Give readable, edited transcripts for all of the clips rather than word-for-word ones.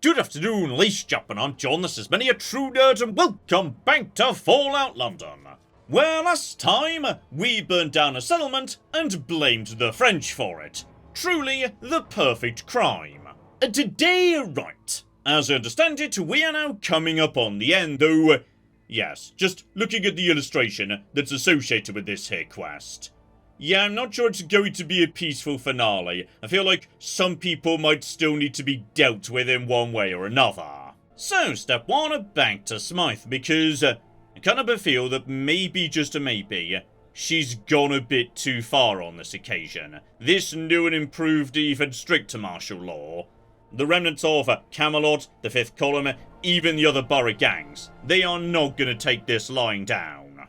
Good afternoon, ladies and gentlemen, I'm John, this is Many a True Nerd, and welcome back to Fallout London. Where last time, we burned down a settlement and blamed the French for it. Truly the perfect crime. Today, right, as I understand it, we are now coming up on the end, though, yes, just looking at the illustration that's associated with this here quest. Yeah, I'm not sure it's going to be a peaceful finale. I feel like some people might still need to be dealt with in one way or another. So, step one, back to Smythe, because I kind of feel that maybe, just a maybe, she's gone a bit too far on this occasion. This new and improved, even stricter martial law. The remnants of Camelot, the Fifth Column, even the other borough gangs, they are not going to take this lying down.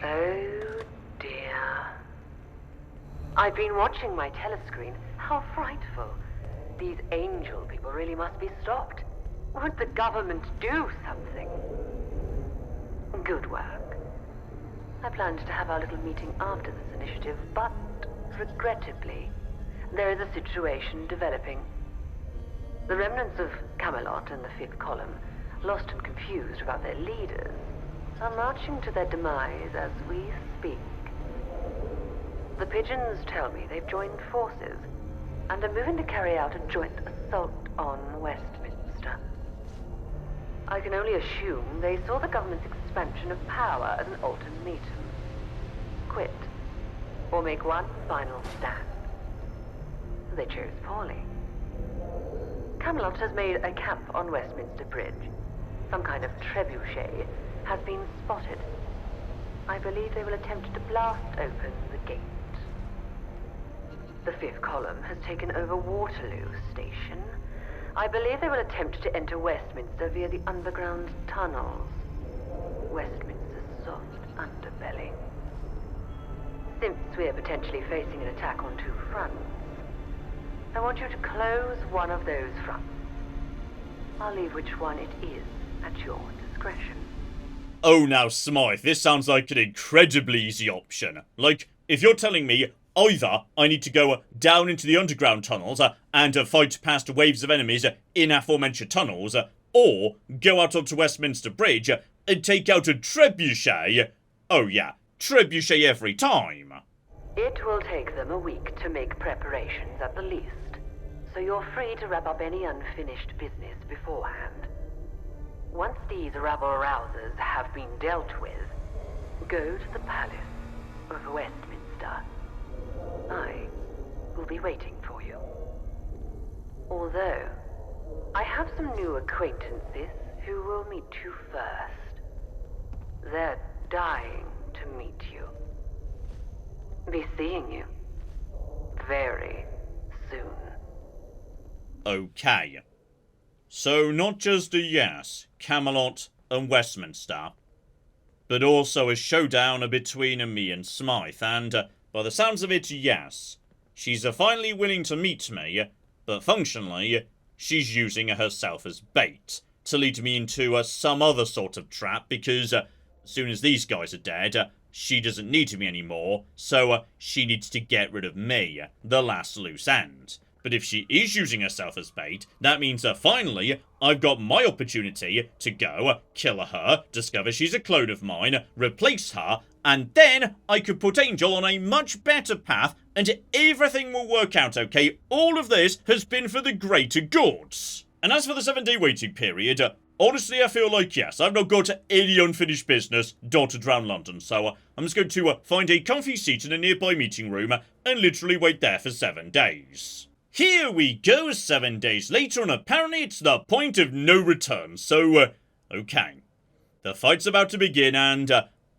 Oh dear. I've been watching my telescreen. How frightful. These angel people really must be stopped. Would the government do something? Good work. I planned to have our little meeting after this initiative, but regrettably, there is a situation developing. The remnants of Camelot and the Fifth Column, lost and confused about their leaders, are marching to their demise as we speak. The pigeons tell me they've joined forces and are moving to carry out a joint assault on Westminster. I can only assume they saw the government's expansion of power as an ultimatum. Quit, or make one final stand. They chose poorly. Camelot has made a camp on Westminster Bridge. Some kind of trebuchet has been spotted. I believe they will attempt to blast open the gate. The Fifth Column has taken over Waterloo Station. I believe they will attempt to enter Westminster via the underground tunnels. Westminster's soft underbelly. Since we're potentially facing an attack on two fronts, I want you to close one of those fronts. I'll leave which one it is at your discretion. Oh, now, Smythe, this sounds like an incredibly easy option. Like, if you're telling me either I need to go down into the underground tunnels and fight past waves of enemies in aforementioned tunnels, or go out onto Westminster Bridge and take out a trebuchet. Oh yeah, trebuchet every time. It will take them a week to make preparations at the least, so you're free to wrap up any unfinished business beforehand. Once these rabble-rousers have been dealt with, go to the Palace of Westminster. I will be waiting for you. Although, I have some new acquaintances who will meet you first. They're dying to meet you. Be seeing you very soon. Okay. So not just a yes, Camelot and Westminster, but also a showdown between me and Smythe, and by the sounds of it, yes. She's finally willing to meet me, but functionally, she's using herself as bait to lead me into some other sort of trap, because as soon as these guys are dead, she doesn't need me anymore, so she needs to get rid of me, the last loose end. But if she is using herself as bait, that means finally, I've got my opportunity to go, kill her, discover she's a clone of mine, replace her, and then I could put Angel on a much better path, and everything will work out okay. All of this has been for the greater good. And as for the 7-day waiting period, honestly, I feel like, yes, I've not got any unfinished business dotted around London, so I'm just going to find a comfy seat in a nearby meeting room and literally wait there for 7 days. Here we go, 7 days later, and apparently it's the point of no return, so, okay. The fight's about to begin, and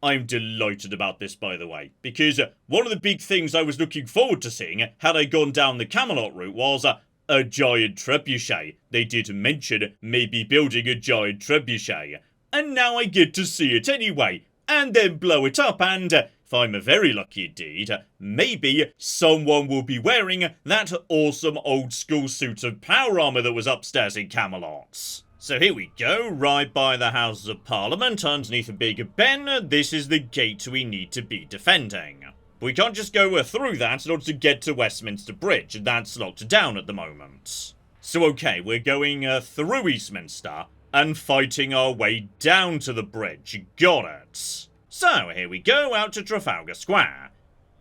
I'm delighted about this, by the way, because one of the big things I was looking forward to seeing, had I gone down the Camelot route, was a giant trebuchet. They did mention maybe building a giant trebuchet, and now I get to see it anyway, and then blow it up, and if I'm very lucky indeed, maybe someone will be wearing that awesome old school suit of power armor that was upstairs in Camelot. So here we go, right by the Houses of Parliament, underneath a big Ben. This is the gate we need to be defending. We can't just go through that in order to get to Westminster Bridge, that's locked down at the moment. So okay, we're going through Westminster and fighting our way down to the bridge. Got it. So here we go, out to Trafalgar Square.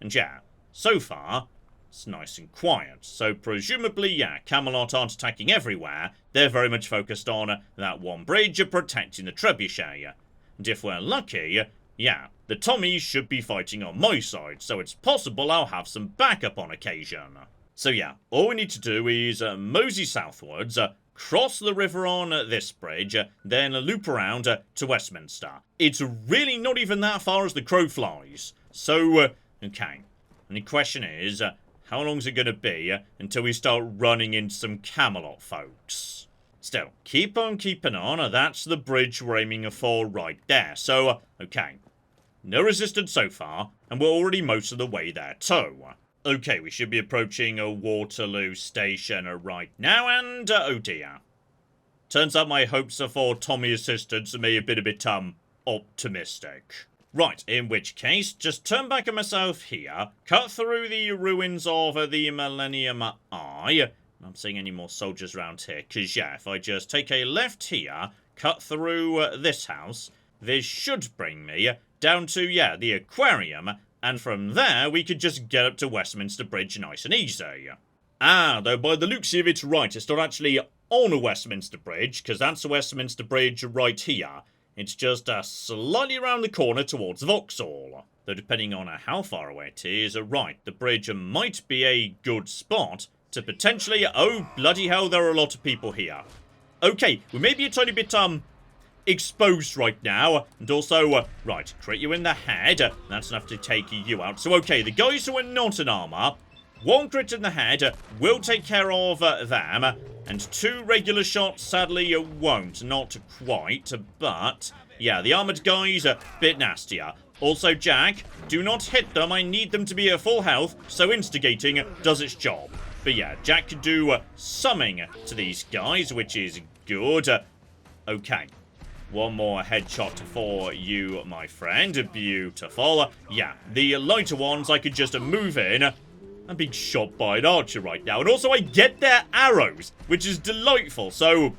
And yeah, so far, it's nice and quiet. So presumably, yeah, Camelot aren't attacking everywhere. They're very much focused on that one bridge protecting the trebuchet. And if we're lucky, yeah, the Tommies should be fighting on my side, so it's possible I'll have some backup on occasion. So yeah, all we need to do is mosey southwards, cross the river on this bridge, then loop around to Westminster. It's really not even that far as the crow flies. So, okay, and the question is, how long is it going to be until we start running into some Camelot folks? Still, keep on keeping on, that's the bridge we're aiming for right there. So, okay, no resistance so far, and we're already most of the way there too. Okay, we should be approaching a Waterloo station right now, and oh dear. Turns out my hopes for Tommy assistance may have been a bit, optimistic. Right, in which case, just turn back on myself here, cut through the ruins of the Millennium Eye. I'm not seeing any more soldiers around here, because yeah, if I just take a left here, cut through this house, this should bring me down to, yeah, the aquarium. And from there, we could just get up to Westminster Bridge nice and easy. Ah, though by the looks of it, right, it's not actually on a Westminster Bridge, because that's a Westminster Bridge right here. It's just slightly around the corner towards Vauxhall. Though depending on how far away it is, right, the bridge might be a good spot to potentially... Oh, bloody hell, there are a lot of people here. Okay, we may be a tiny bit, exposed right now, and also, right, crit you in the head, that's enough to take you out. So okay, the guys who are not in armor, one crit in the head will take care of them, and two regular shots sadly won't, not quite, but yeah, the armored guys a bit nastier. Also, Jack, do not hit them, I need them to be at full health, so instigating does its job. But yeah, Jack can do summing to these guys, which is good. Okay. One more headshot for you, my friend. Beautiful. Yeah, the lighter ones I could just move in. I'm being shot by an archer right now. And also I get their arrows, which is delightful. So,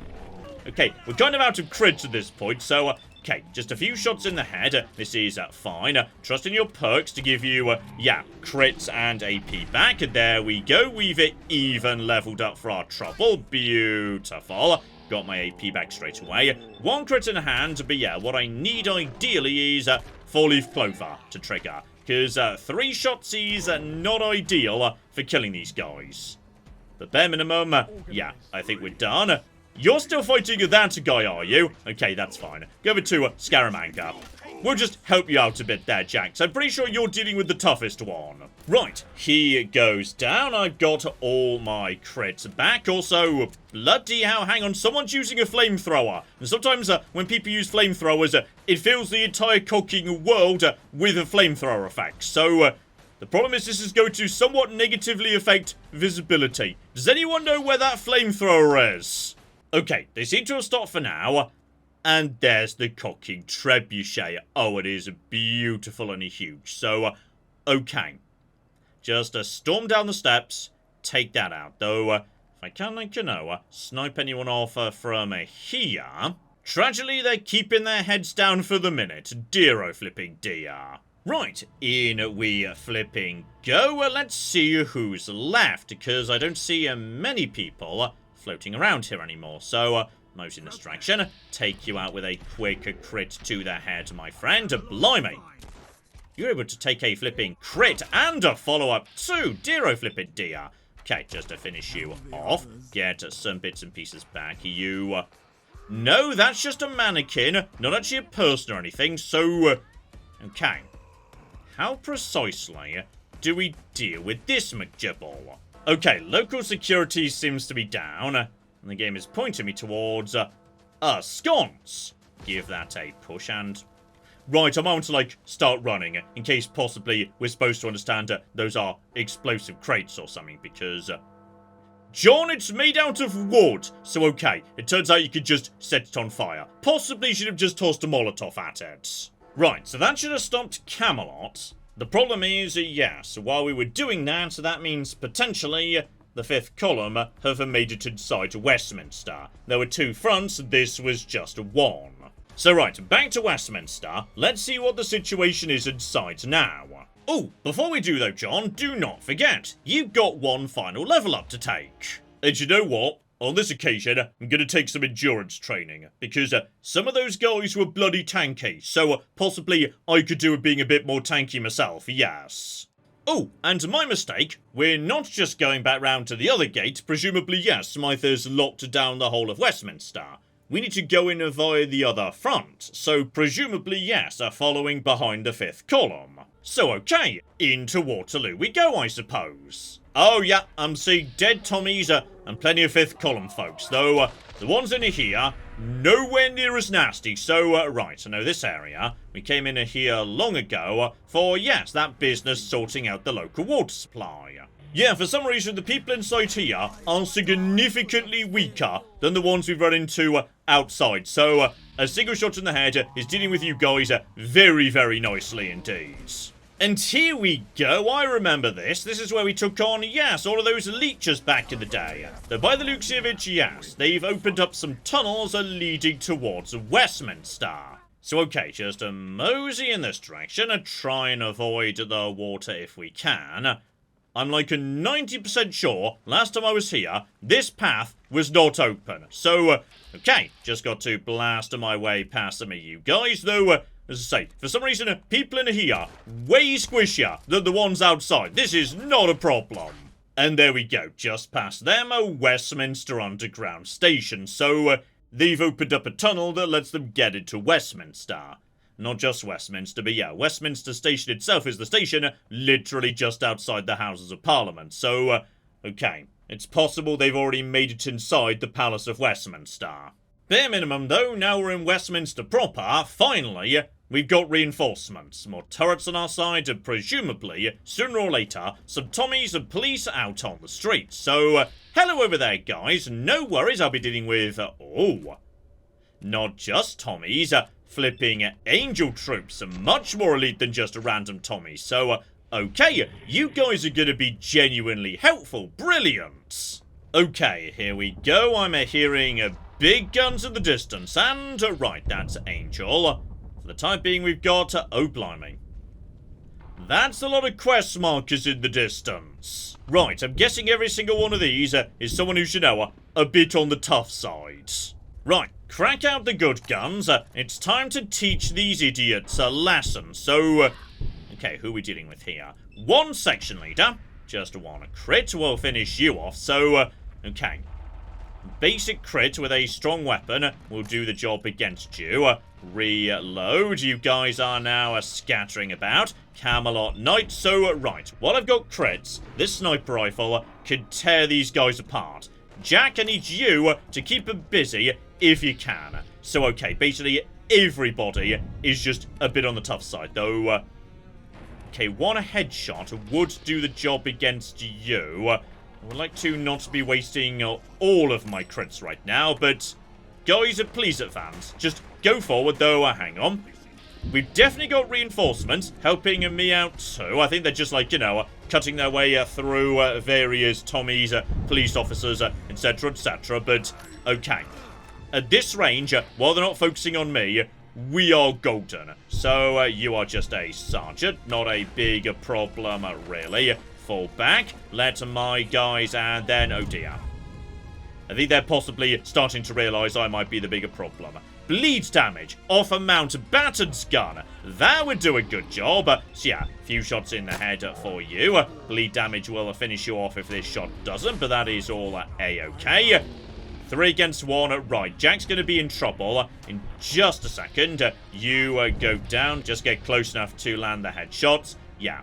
okay, we're kind of out of crits at this point. So, okay, just a few shots in the head. This is fine. Trust in your perks to give you, yeah, crits and AP back. There we go. We've even leveled up for our trouble. Beautiful. Got my AP back straight away. One crit in hand, but yeah, what I need ideally is 4-leaf clover to trigger. Because 3 shots is not ideal for killing these guys. But bare minimum, yeah, I think we're done. You're still fighting that guy, are you? Okay, that's fine. Go over to Scaramanga. We'll just help you out a bit there, Jack. So I'm pretty sure you're dealing with the toughest one. Right, he goes down. I've got all my crits back. Also, bloody hell, hang on. Someone's using a flamethrower. And sometimes when people use flamethrowers, it fills the entire cooking world with a flamethrower effect. So, the problem is this is going to somewhat negatively affect visibility. Does anyone know where that flamethrower is? Okay, they seem to have stopped for now. And there's the cocking trebuchet. Oh, it is beautiful and huge. So, okay. Just storm down the steps, take that out. Though, if I can, like, you know, snipe anyone off from here. Tragically, they're keeping their heads down for the minute. Dear oh flipping dear. Right, in we flipping go. Let's see who's left, because I don't see many people floating around here anymore. So, motion distraction, take you out with a quick crit to the head, my friend. Blimey. You're able to take a flipping crit and a follow-up too. Dear oh flipping dear. Okay, just to finish you off. Get some bits and pieces back. You... No, that's just a mannequin. Not actually a person or anything. So, okay. How precisely do we deal with this McJibble? Okay, local security seems to be down. And the game is pointing me towards a sconce. Give that a push and... Right, I might want to, like, start running, in case possibly we're supposed to understand those are explosive crates or something, because... John, it's made out of wood! So, okay, it turns out you could just set it on fire. Possibly should have just tossed a Molotov at it. Right, so that should have stopped Camelot. The problem is, yes, while we were doing that, that means potentially the 5th column have made it inside Westminster. There were 2 fronts, this was just 1. So right, back to Westminster. Let's see what the situation is inside now. Oh, before we do though, John, do not forget, you've got 1 final level up to take. And you know what? On this occasion, I'm gonna take some endurance training, because some of those guys were bloody tanky, so possibly I could do with being a bit more tanky myself, yes. Oh, and my mistake, we're not just going back round to the other gate, presumably yes, Smythe has locked down the whole of Westminster. We need to go in via the other front, so presumably yes, following behind the 5th column. So okay, into Waterloo we go, I suppose. Oh yeah, I'm seeing dead Tommies and plenty of 5th column folks, though the ones in here, nowhere near as nasty. So right, I know this area, we came in here long ago for, yes, that business sorting out the local water supply. Yeah, for some reason the people inside here are significantly weaker than the ones we've run into outside, so a single shot in the head is dealing with you guys very, very nicely indeed. And here we go, I remember this. This is where we took on, yes, all of those leeches back in the day. Though by the looks of it, yes, they've opened up some tunnels leading towards Westminster. So okay, just mosey in this direction and try and avoid the water if we can. I'm like 90% sure, last time I was here, this path was not open. So, okay, just got to blast my way past some of you guys, though, as I say, for some reason, people in here, way squishier than the ones outside. This is not a problem. And there we go, just past them, a Westminster Underground station. So, they've opened up a tunnel that lets them get into Westminster. Not just Westminster, but yeah, Westminster Station itself is the station, literally just outside the Houses of Parliament. So, okay, it's possible they've already made it inside the Palace of Westminster. Bare minimum, though, now we're in Westminster proper, finally, we've got reinforcements. More turrets on our side, and presumably, sooner or later, some Tommies and police out on the streets. So, hello over there, guys. No worries, I'll be dealing with, not just Tommies, flipping angel troops, much more elite than just a random Tommy. So, okay, you guys are going to be genuinely helpful. Brilliant. Okay, here we go. I'm hearing big guns in the distance. And, right, that's Angel. For the time being, we've got, oh, blimey. That's a lot of quest markers in the distance. Right, I'm guessing every single one of these is someone who's, you know, a bit on the tough side. Right, crack out the good guns. It's time to teach these idiots a lesson. So, okay, who are we dealing with here? 1 section leader. Just 1 crit will finish you off. So, okay. Basic crit with a strong weapon will do the job against you. Reload. You guys are now scattering about. Camelot Knight. So, right, while I've got crits, this sniper rifle can tear these guys apart. Jack, I need you to keep them busy if you can. So, okay, basically everybody is just a bit on the tough side, though. Okay, 1 headshot would do the job against you. I would like to not be wasting all of my crits right now, but guys, please advance. Just go forward, though. Hang on. We've definitely got reinforcements helping me out too. I think they're just like, you know, cutting their way through various Tommies, police officers, etc, etc. But, okay. At this range, while they're not focusing on me, we are golden. So, you are just a sergeant, not a big problem, really. Fall back, let my guys, and then, oh dear. I think they're possibly starting to realise I might be the bigger problem. Bleeds damage off a Mountbatten's gun. That would do a good job. So yeah, a few shots in the head for you. Bleed damage will finish you off if this shot doesn't, but that is all A-okay. 3 against 1. Right, Jack's going to be in trouble in just a second. You go down. Just get close enough to land the headshots. Yeah.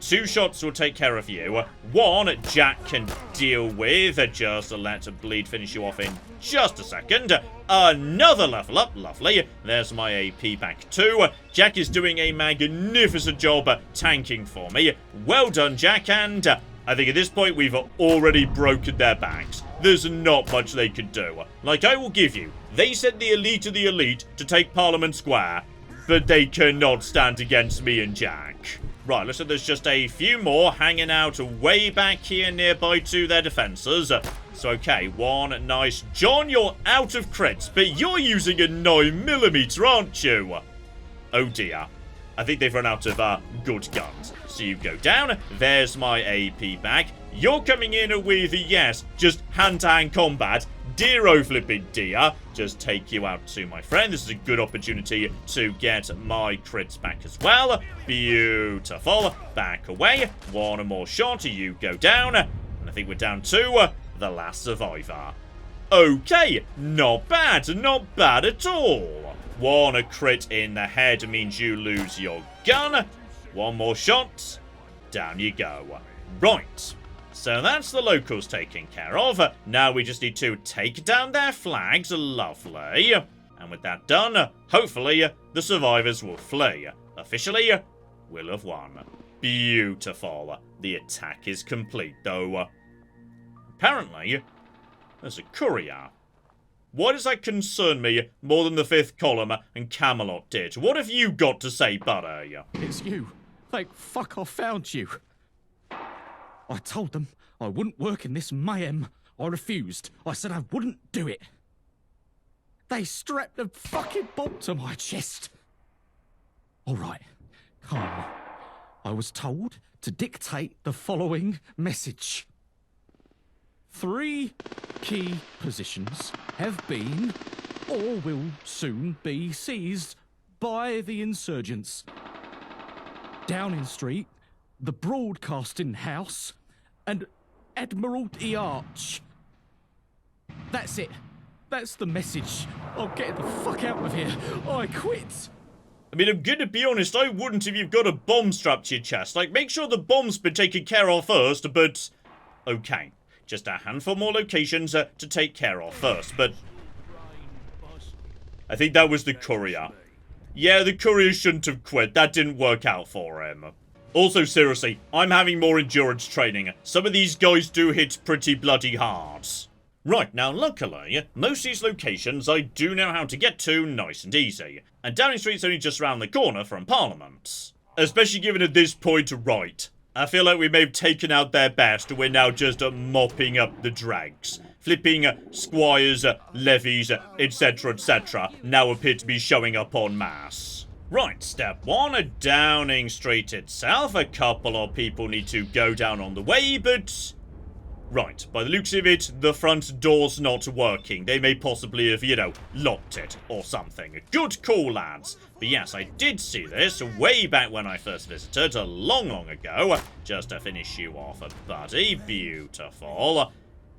2 shots will take care of you. 1, Jack can deal with. Just let bleed finish you off in just a second. Another level up. Lovely. There's my AP back too. Jack is doing a magnificent job tanking for me. Well done, Jack. And I think at this point we've already broken their backs. There's not much they can do. Like, I will give you, they sent the elite of the elite to take Parliament Square, but they cannot stand against me and Jack. Right, looks like there's just a few more hanging out way back here nearby to their defences. So, okay, one nice... John, you're out of crits, but you're using a 9mm, aren't you? Oh, dear. I think they've run out of good guns. So you go down. There's my AP back. You're coming in with, yes, just hand-to-hand combat. Dear oh flipping dear. Just take you out to my friend. This is a good opportunity to get my crits back as well. Beautiful. Back away. One more shot. You go down. And I think we're down to the last survivor. Okay. Not bad. Not bad at all. One crit in the head means you lose your gun. One more shot. Down you go. Right. So that's the locals taken care of. Now we just need to take down their flags. Lovely. And with that done, hopefully the survivors will flee. Officially, we'll have won. Beautiful. The attack is complete, though. Apparently, there's a courier. Why does that concern me more than the fifth column and Camelot did? What have you got to say, buddy? It's you. Thank fuck I found you. I told them I wouldn't work in this mayhem. I refused. I said I wouldn't do it. They strapped a fucking bomb to my chest. All right, calm. I was told to dictate the following message. 3 key positions have been or will soon be seized by the insurgents. Downing Street, the Broadcasting House, and Admiralty Arch. That's it. That's the message. I'm getting the fuck out of here. I quit. I mean, I'm gonna be honest, I wouldn't if you've got a bomb strapped to your chest. Like, make sure the bomb's been taken care of first, but... Okay. Just a handful more locations to take care of first, but... I think that was the courier. Yeah, the courier shouldn't have quit. That didn't work out for him. Also, seriously, I'm having more endurance training. Some of these guys do hit pretty bloody hard. Right, now luckily, most of these locations I do know how to get to nice and easy. And Downing Street's only just around the corner from Parliament. Especially given at this point, right. I feel like we may have taken out their best, we're now just mopping up the dregs. Flipping squires, levies, etc, etc, now appear to be showing up en masse. Right, step 1, Downing Street itself. A couple of people need to go down on the way, but... Right, by the looks of it, the front door's not working. They may possibly have, you know, locked it or something. Good call, lads. But yes, I did see this way back when I first visited, a long, long ago. Just to finish you off, buddy. Beautiful.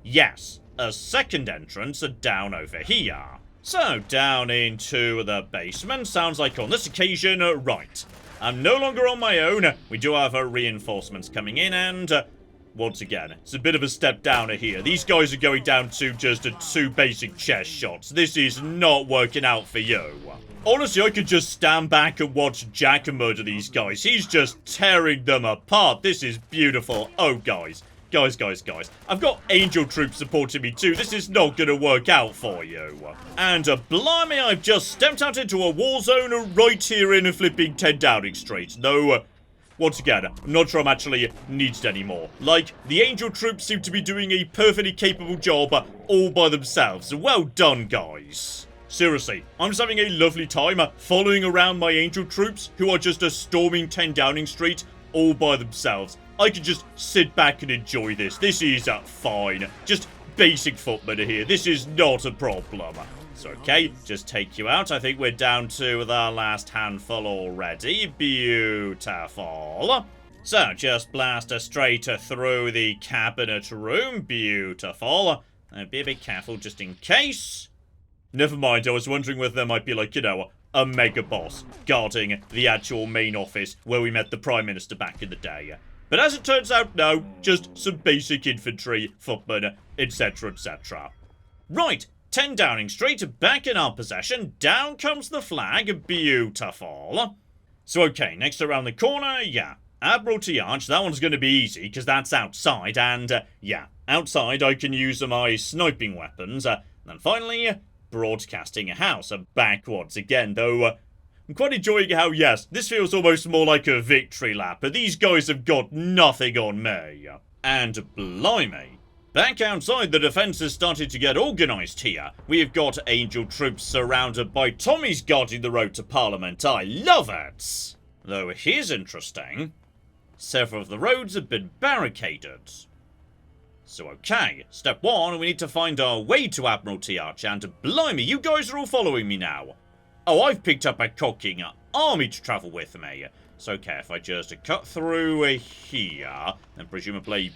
Yes, a second entrance down over here. So, down into the basement. Sounds like on this occasion, right. I'm no longer on my own. We do have reinforcements coming in and... once again, it's a bit of a step down here. These guys are going down to just 2 basic chest shots. This is not working out for you. Honestly, I could just stand back and watch Jack murder these guys. He's just tearing them apart. This is beautiful. Oh, guys. Guys. I've got angel troops supporting me too. This is not going to work out for you. And blimey, I've just stepped out into a war zone right here in a flipping 10 Downing Street. Though, once again, I'm not sure I'm actually needed anymore. Like, the angel troops seem to be doing a perfectly capable job all by themselves. Well done, guys. Seriously, I'm just having a lovely time following around my angel troops who are just storming 10 Downing Street all by themselves. I can just sit back and enjoy this. This is fine. Just basic footmen here. This is not a problem. So, okay, just take you out. I think we're down to the last handful already. Beautiful. So, just blast us straight through the cabinet room. Beautiful. And be a bit careful just in case. Never mind, I was wondering whether there might be, like, you know, a mega boss guarding the actual main office where we met the Prime Minister back in the day. But as it turns out, no, just some basic infantry, footmen, etc, etc. Right, 10 Downing Street, back in our possession. Down comes the flag. Beautiful. So, okay, next around the corner, yeah. Admiralty Arch, that one's going to be easy, because that's outside, and, yeah, outside I can use my sniping weapons. Then finally, Broadcasting House, backwards again, though, I'm quite enjoying how, yes, this feels almost more like a victory lap, but these guys have got nothing on me. And blimey. Back outside, the defences started to get organised here. We have got Angel troops surrounded by Tommies guarding the road to Parliament. I love it! Though here's interesting. Several of the roads have been barricaded. So okay, step one, we need to find our way to Admiralty Arch, and blimey, you guys are all following me now. Oh, I've picked up a cocking army to travel with me. So okay, if I just cut through here, then presumably...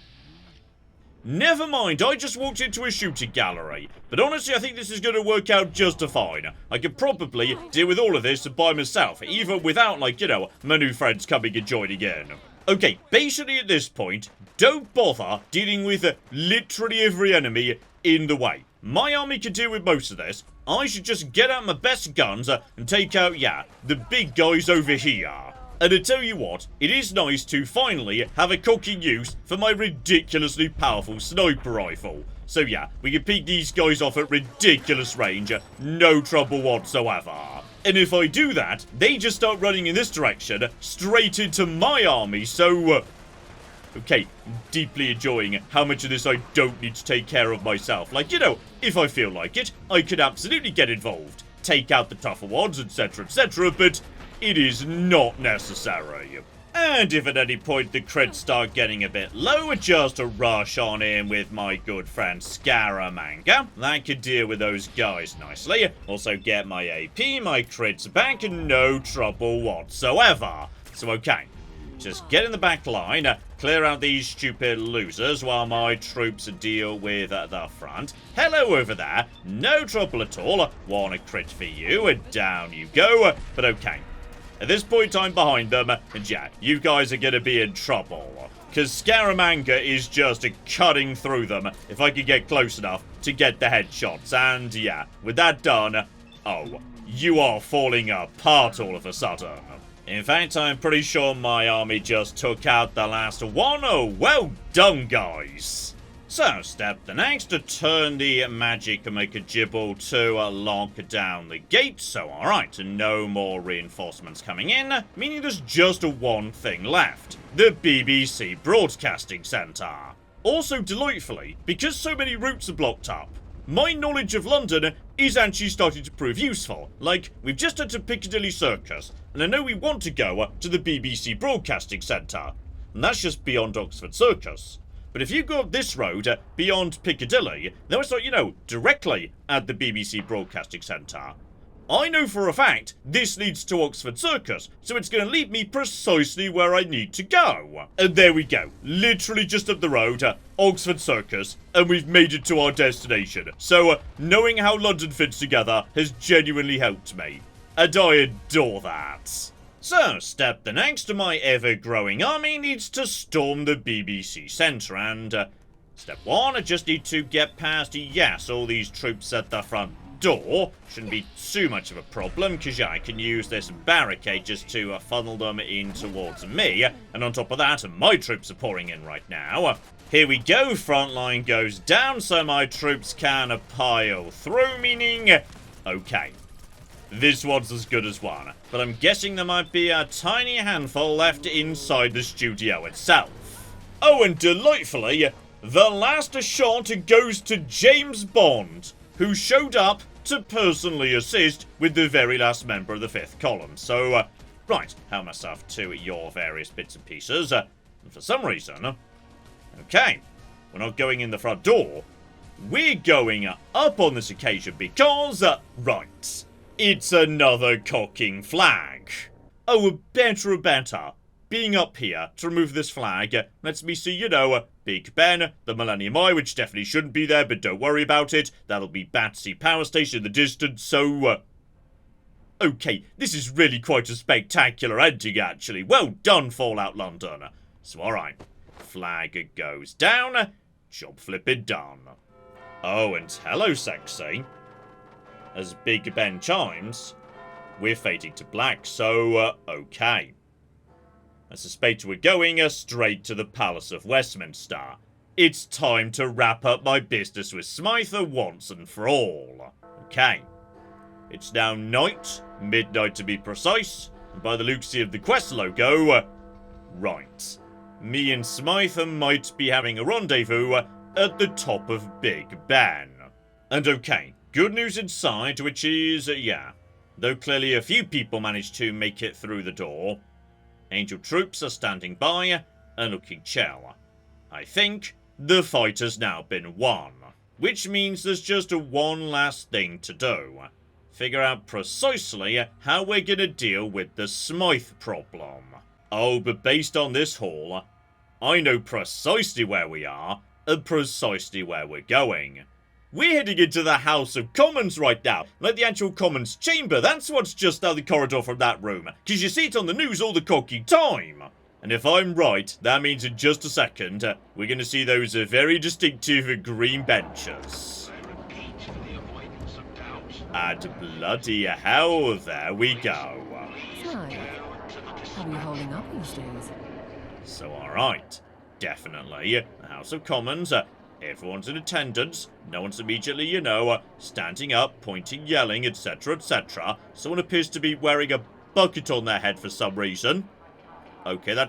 Never mind, I just walked into a shooting gallery. But honestly, I think this is going to work out just fine. I could probably deal with all of this by myself, even without, like, you know, my new friends coming and joining in. Okay, basically at this point, don't bother dealing with literally every enemy in the way. My army can deal with most of this. I should just get out my best guns and take out, yeah, the big guys over here. And I tell you what, it is nice to finally have a cocking use for my ridiculously powerful sniper rifle. So yeah, we can pick these guys off at ridiculous range, no trouble whatsoever. And if I do that, they just start running in this direction, straight into my army, so... okay, deeply enjoying how much of this I don't need to take care of myself. Like, you know, if I feel like it, I could absolutely get involved. Take out the tougher ones, etc, but... it is not necessary. And if at any point the crits start getting a bit low, just to rush on in with my good friend Scaramanga. That could deal with those guys nicely. Also get my AP, my crits back, and no trouble whatsoever. So okay, just get in the back line, clear out these stupid losers while my troops deal with the front. Hello over there, no trouble at all. One crit for you, and down you go. But okay. At this point, I'm behind them, and yeah, you guys are gonna be in trouble. Because Scaramanga is just cutting through them if I can get close enough to get the headshots. And yeah, with that done, oh, you are falling apart all of a sudden. In fact, I'm pretty sure my army just took out the last one. Oh, well done, guys. So, step the next to turn the magic Makajibble to lock down the gate. So, alright, no more reinforcements coming in, meaning there's just one thing left. The BBC Broadcasting Centre. Also, delightfully, because so many routes are blocked up, my knowledge of London is actually starting to prove useful. Like, we've just had to Piccadilly Circus, and I know we want to go to the BBC Broadcasting Centre. And that's just beyond Oxford Circus. But if you go up this road beyond Piccadilly, then it's like, you know, directly at the BBC Broadcasting Centre. I know for a fact this leads to Oxford Circus, so it's going to lead me precisely where I need to go. And there we go, literally just up the road, Oxford Circus, and we've made it to our destination. So, knowing how London fits together has genuinely helped me. And I adore that. So, step the next, my ever-growing army needs to storm the BBC Centre, and step one, I just need to get past, yes, all these troops at the front door. Shouldn't be too much of a problem, because yeah, I can use this barricade just to funnel them in towards me, and on top of that, my troops are pouring in right now. Here we go, front line goes down, so my troops can pile through, meaning, okay. This one's as good as one, but I'm guessing there might be a tiny handful left inside the studio itself. Oh, and delightfully, the last shot goes to James Bond, who showed up to personally assist with the very last member of the fifth column. So, right, help myself to your various bits and pieces, and for some reason, okay, we're not going in the front door, we're going up on this occasion because, right, it's another cocking flag. Oh, better. Being up here to remove this flag lets me see, you know, Big Ben, the Millennium Eye, which definitely shouldn't be there, but don't worry about it. That'll be Battersea Power Station in the distance, so... okay, this is really quite a spectacular ending, actually. Well done, Fallout London. So, alright. Flag goes down. Job flipping done. Oh, and hello, sexy. As Big Ben chimes, we're fading to black, so, okay. I suspect we're going straight to the Palace of Westminster. It's time to wrap up my business with Smythe once and for all. Okay. It's now night, midnight to be precise, and by the looks of the quest logo, right. Me and Smythe might be having a rendezvous at the top of Big Ben. And okay, good news inside, which is, though clearly a few people managed to make it through the door, Angel troops are standing by and looking chill. I think the fight has now been won, which means there's just one last thing to do. Figure out precisely how we're gonna deal with the Smythe problem. Oh, but based on this haul, I know precisely where we are and precisely where we're going. We're heading into the House of Commons right now, like the actual Commons chamber. That's what's just down the corridor from that room, because you see it on the news all the cocky time. And if I'm right, that means in just a second, we're going to see those very distinctive green benches. And bloody hell, there we go. Smythe, how are you holding up these days? So alright, definitely, the House of Commons, everyone's in attendance, no one's immediately, standing up, pointing, yelling, etc, etc. Someone appears to be wearing a bucket on their head for some reason. Okay,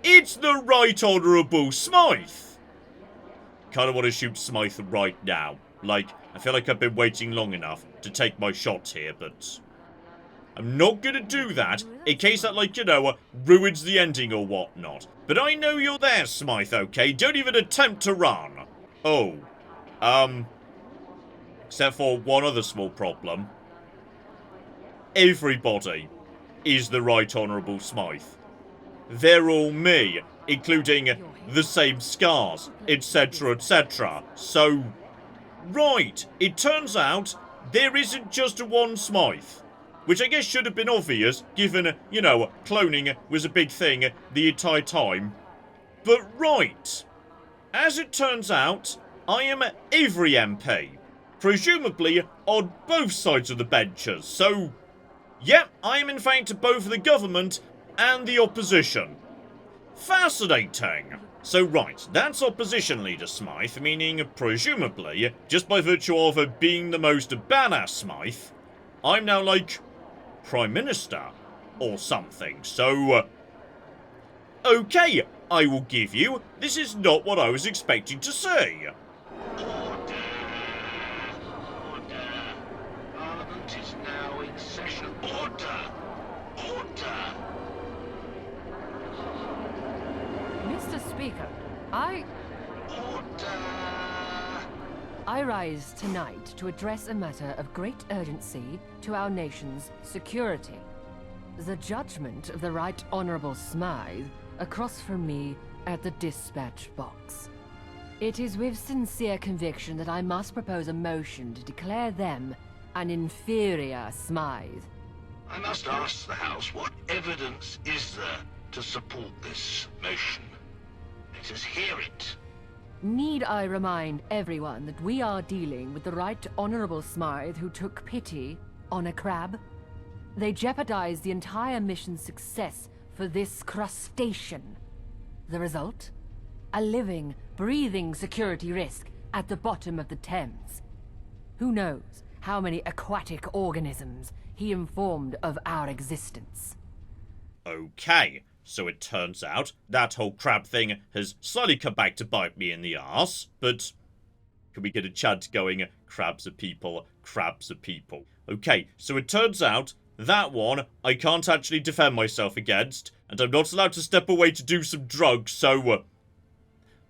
it's the Right Honourable Smythe! Kinda want to shoot Smythe right now. Like, I feel like I've been waiting long enough to take my shot here, but I'm not gonna do that, in case that, ruins the ending or whatnot. But I know you're there, Smythe, okay? Don't even attempt to run. Oh. Except for one other small problem. Everybody is the Right Honourable Smythe. They're all me, including the same scars, etc, etc. So, right, it turns out there isn't just one Smythe. Which I guess should have been obvious, given, cloning was a big thing the entire time. But right, as it turns out, I am every MP. Presumably on both sides of the benches, so yep, I am in fact both the government and the opposition. Fascinating. So right, that's opposition leader Smythe, meaning presumably, just by virtue of being the most badass Smythe, I'm now Prime Minister or something. So, okay, I will give you, this is not what I was expecting to see. Order! Order! Parliament is now in session. Order! Order! Mr. Speaker, Order! I rise tonight to address a matter of great urgency to our nation's security. The judgment of the Right Honourable Smythe across from me at the dispatch box. It is with sincere conviction that I must propose a motion to declare them an inferior Smythe. I must ask the House, what evidence is there to support this motion? Let us hear it. Need I remind everyone that we are dealing with the Right Honourable Smythe who took pity on a crab? They jeopardized the entire mission's success for this crustacean. The result? A living, breathing security risk at the bottom of the Thames. Who knows how many aquatic organisms he informed of our existence? Okay, so it turns out that whole crab thing has slightly come back to bite me in the arse, but can we get a chant going, crabs are people, crabs are people? Okay, so it turns out that one I can't actually defend myself against, and I'm not allowed to step away to do some drugs, so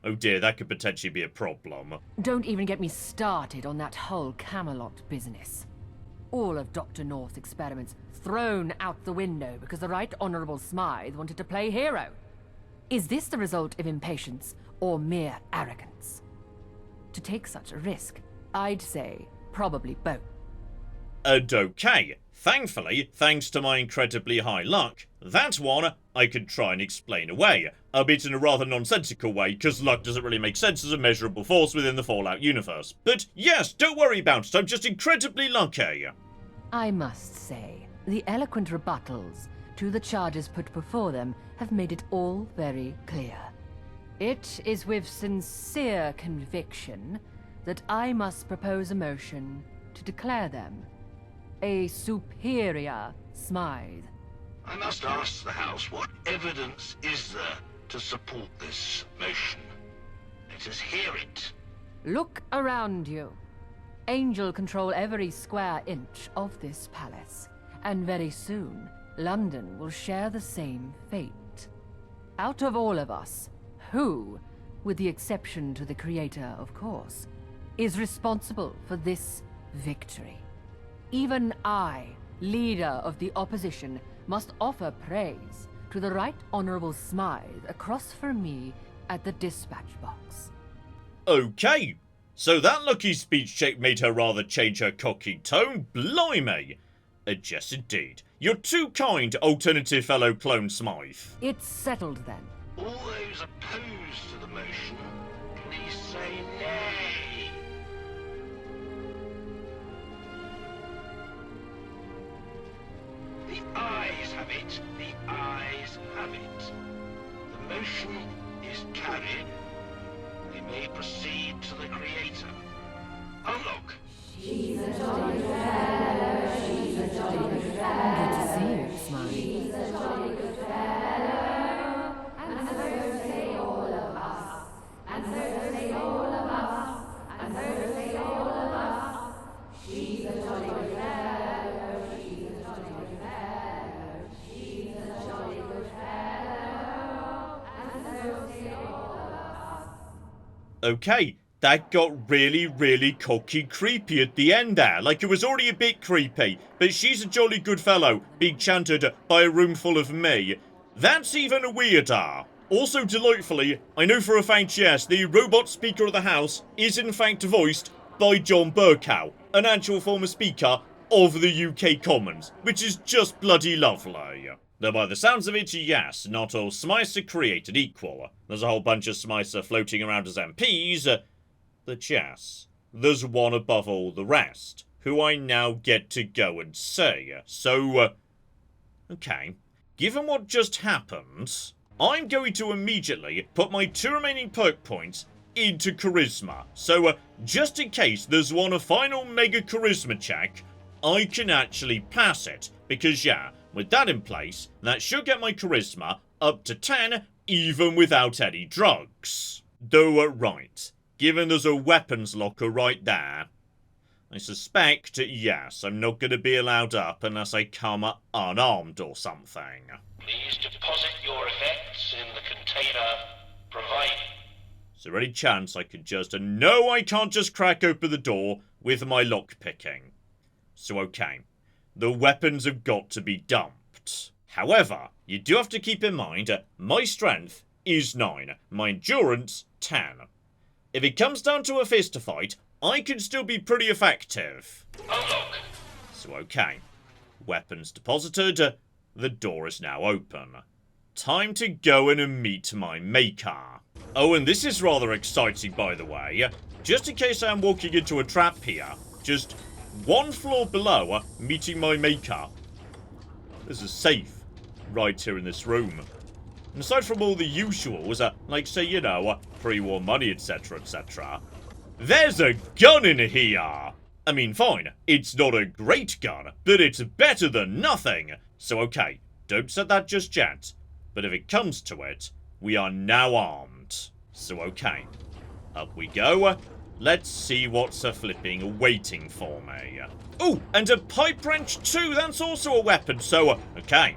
oh dear, that could potentially be a problem. Don't even get me started on that whole Camelot business. All of Dr. North's experiments thrown out the window because the Right Honourable Smythe wanted to play hero. Is this the result of impatience or mere arrogance? To take such a risk, I'd say probably both. And okay, thankfully, thanks to my incredibly high luck, that one I could try and explain away, albeit in a rather nonsensical way, because luck doesn't really make sense as a measurable force within the Fallout universe. But yes, don't worry about it, I'm just incredibly lucky. I must say, the eloquent rebuttals to the charges put before them have made it all very clear. It is with sincere conviction that I must propose a motion to declare them a superior Smythe. I must ask the House, what evidence is there to support this motion? Let us hear it. Look around you. Angel control every square inch of this palace, and very soon, London will share the same fate. Out of all of us, who, with the exception to the Creator, of course, is responsible for this victory? Even I, leader of the opposition, must offer praise to the Right Honourable Smythe across from me at the dispatch box. Okay, so that lucky speech check made her rather change her cocky tone, blimey! Yes indeed. You're too kind, alternative fellow clone Smythe. It's settled then. All those opposed to the motion, please say nay. The ayes have it. The ayes have it. The motion is carried. They may proceed to the Creator. Unlock. Good to see you, Smythe. Okay, that got really cocky creepy at the end there. Like, it was already a bit creepy, but she's a jolly good fellow being chanted by a room full of me. That's even weirder. Also, delightfully, I know for a fact, yes, the robot Speaker of the House is in fact voiced by John Burkow, an actual former Speaker of the UK Commons, which is just bloody lovely. Though by the sounds of it, yes, not all Smythes are created equal. There's a whole bunch of Smythes floating around as MPs, but yes, there's one above all the rest, who I now get to go and see. So, okay, given what just happened, I'm going to immediately put my 2 remaining perk points into Charisma. So, just in case there's one final mega Charisma check, I can actually pass it, because yeah, with that in place, that should get my Charisma up to 10, even without any drugs. Though, right, given there's a weapons locker right there, I suspect, yes, I'm not going to be allowed up unless I come unarmed or something. Please deposit your effects in the container provided. Is there any chance I could just... No, I can't just crack open the door with my lockpicking. So, okay. The weapons have got to be dumped. However, you do have to keep in mind, my strength is 9, my endurance 10. If it comes down to a fist fight, I can still be pretty effective. Unlock. So okay, weapons deposited, the door is now open. Time to go in and meet my maker. Oh, and this is rather exciting, by the way. Just in case I'm walking into a trap here, just one floor below, meeting my maker. There's a safe right here in this room. And aside from all the usuals, like say, you know, pre-war money, etc, etc, there's a gun in here! I mean, fine, it's not a great gun, but it's better than nothing. So okay, don't set that just yet. But if it comes to it, we are now armed. So okay, up we go. Let's see what's flipping waiting for me. Oh, and a pipe wrench too, that's also a weapon, so, okay.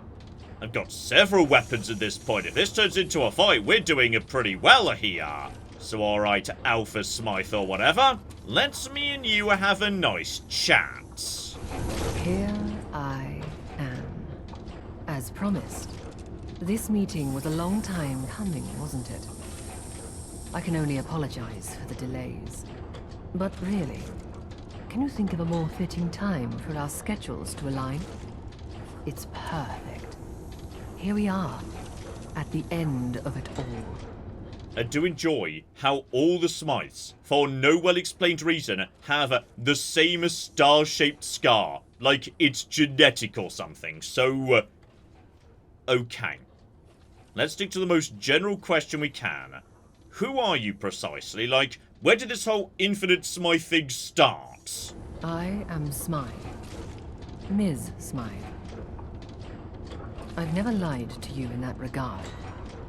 I've got several weapons at this point. If this turns into a fight, we're doing it pretty well here. So alright, Alpha Smythe or whatever, let's me and you have a nice chat. Here I am. As promised. This meeting was a long time coming, wasn't it? I can only apologize for the delays. But really, can you think of a more fitting time for our schedules to align? It's perfect. Here we are, at the end of it all. I do enjoy how all the Smythes, for no well-explained reason, have the same star-shaped scar. Like it's genetic or something. So, okay. Let's stick to the most general question we can. Who are you precisely? Like, where did this whole infinite Smythe thing start? I am Smythe. Ms. Smythe. I've never lied to you in that regard.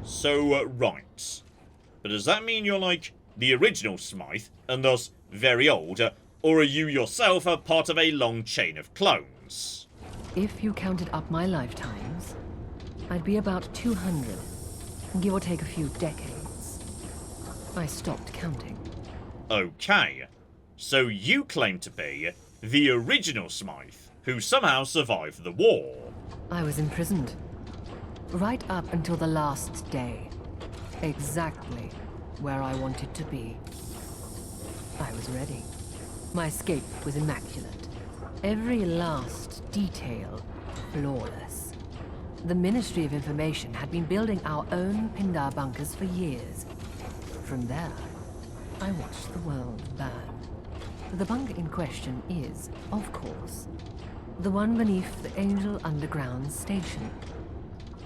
So, right. But does that mean you're like the original Smythe, and thus very old, or are you yourself a part of a long chain of clones? If you counted up my lifetimes, I'd be about 200, give or take a few decades. I stopped counting. Okay. So you claim to be the original Smythe, who somehow survived the war. I was imprisoned. Right up until the last day. Exactly where I wanted to be. I was ready. My escape was immaculate. Every last detail flawless. The Ministry of Information had been building our own Pindar bunkers for years. From there, I watched the world burn. The bunker in question is, of course, the one beneath the Angel Underground Station.